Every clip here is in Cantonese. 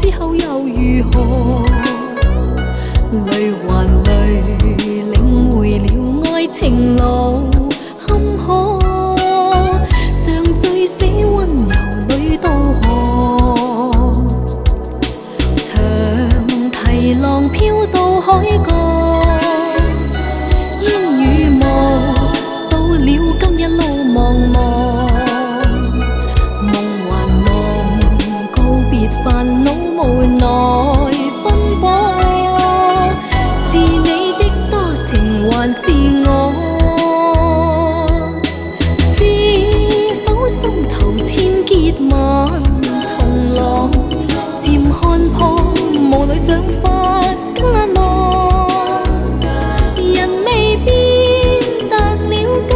之後又如何？淚還淚，領會了愛情路坎坷，像醉死溫柔裏渡河，長堤浪飄到海角，煙與霧到了今日路茫茫，夢還夢，告別煩惱無奈奔波，是你的多情還是我？是否心頭千結萬重浪，漸看破霧裏想法更難忘，人未變達了解，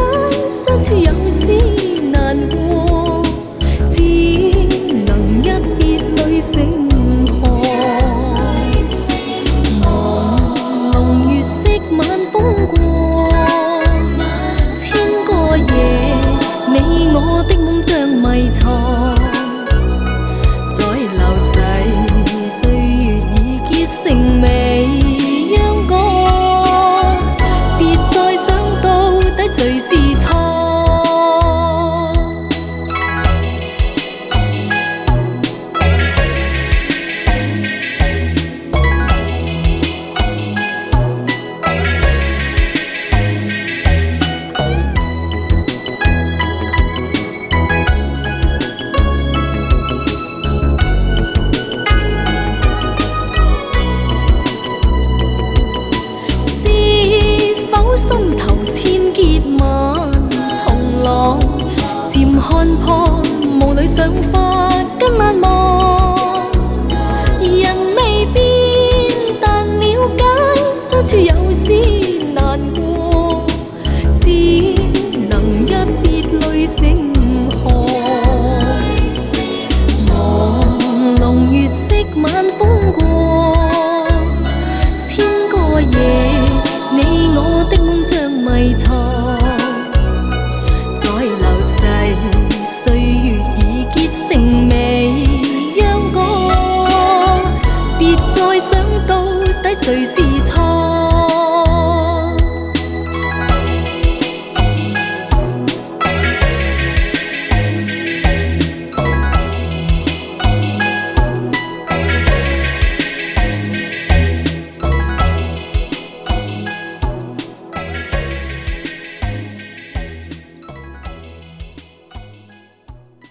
相處有時難過，只能一別淚成河。朦朧月色晚風過，千個夜你我的夢像迷藏，在流逝歲月已結成微央歌，別再想到底誰是錯。心頭千結萬重浪，漸看破霧裏想法更難忘。